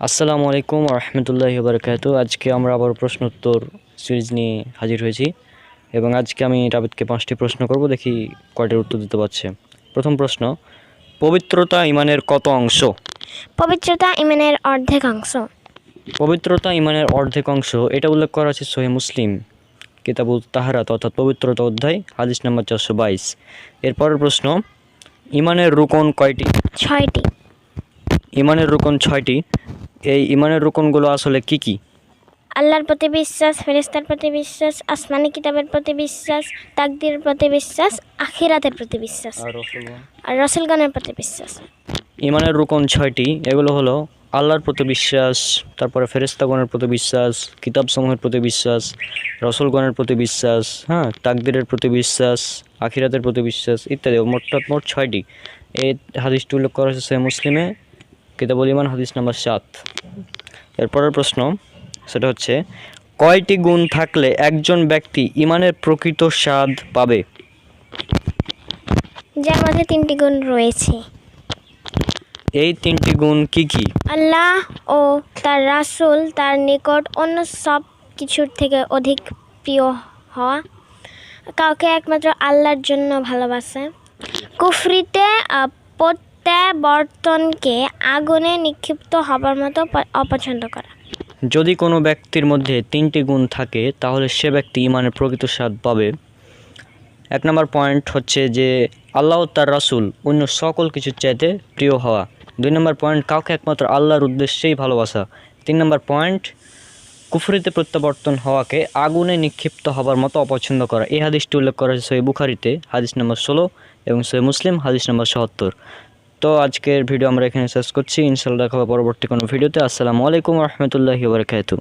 আসসালামু আলাইকুম রহমতুল্লাহি বারকাতু। আজকে আমরা আবার প্রশ্ন উত্তর সিরিজ নিয়ে হাজির হয়েছি এবং আজকে আমি রাবিদকে 5টি প্রশ্ন করব, দেখি কয়টার উত্তর দিতে পারছে। প্রথম প্রশ্ন, পবিত্রতা ইমানের কত অংশ? পবিত্রতা ইমানের অর্ধেক অংশ। পবিত্রতা ইমানের অর্ধেক অংশ, এটা উল্লেখ করা আছে সহিহ মুসলিম কিতাবুত তাহারাত অর্থাৎ পবিত্রতা অধ্যায়, হাদিস নাম্বার 422। এরপরের প্রশ্ন, ইমানের রুকন কয়টি? 6টি। ইমানের রুকন 6টি। এই ইমানের রুকনগুলো আসলে কি কি? আল্লাহর প্রতি বিশ্বাস, ফেরেশতার প্রতি বিশ্বাস, আসমানি কিতাবের প্রতি বিশ্বাস, তাকদীরের প্রতি বিশ্বাস, আখিরাতের প্রতি বিশ্বাস আর রাসূলগণের প্রতি বিশ্বাস। ইমানের রুকন 6টি। এগুলো হলো আল্লাহর প্রতি বিশ্বাস, তারপরে ফেরেশতাগণের প্রতি বিশ্বাস, কিতাবসমূহের প্রতি বিশ্বাস, রাসূলগণের প্রতি বিশ্বাস, তাকদীরের প্রতি বিশ্বাস, আখিরাতের প্রতি বিশ্বাস ইত্যাদি। মোট 6টি। এই হাদিসটি উল্লেখ করা হয়েছে সহিহ মুসলিমে কিতাবুল ঈমান হাদিস নাম্বার 7। এরপরের প্রশ্ন, সেটা হচ্ছে, কয়টি গুণ থাকলে একজন ব্যক্তি ঈমানের প্রকৃত স্বাদ পাবে? যার মধ্যে 3টি গুণ রয়েছে। এই 3টি গুণ কি কি? আল্লাহ ও তার রাসূল তার নিকট অন্য সব কিছুর থেকে অধিক প্রিয় হওয়া, কাউকে একমাত্র আল্লাহর জন্য ভালোবাসা, কুফরিতে প্রত্যাবর্তনকে আগুনে নিক্ষিপ্ত হবার মতো অপছন্দ করা। যদি কোনো ব্যক্তির মধ্যে 3টি গুণ থাকে তাহলে সে ব্যক্তি ঈমানের প্রকৃত স্বাদ পাবে। 1 নম্বর পয়েন্ট হচ্ছে যে আল্লাহ ও তার রাসূল অন্য সকল কিছুর চাইতে প্রিয় হওয়া। 2 নম্বর পয়েন্ট, কাউকে একমাত্র আল্লাহর উদ্দেশ্যেই ভালোবাসা। 3 নম্বর পয়েন্ট, কুফরিতে প্রত্যাবর্তন হওয়াকে আগুনে নিক্ষিপ্ত হবার মতো অপছন্দ করা। এই হাদিসটি উল্লেখ করা হয়েছে সহিহ বুখারীতে হাদিস নম্বর 16 এবং সহিহ মুসলিম হাদিস নম্বর 77। তো আজকের ভিডিও আমরা এখানে শেষ করছি। ইনশাআল্লাহ দেখা হবে পরবর্তী কোনো ভিডিওতে। আসসালামু আলাইকুম রহমতুল্লাহি বারাকাতুহু।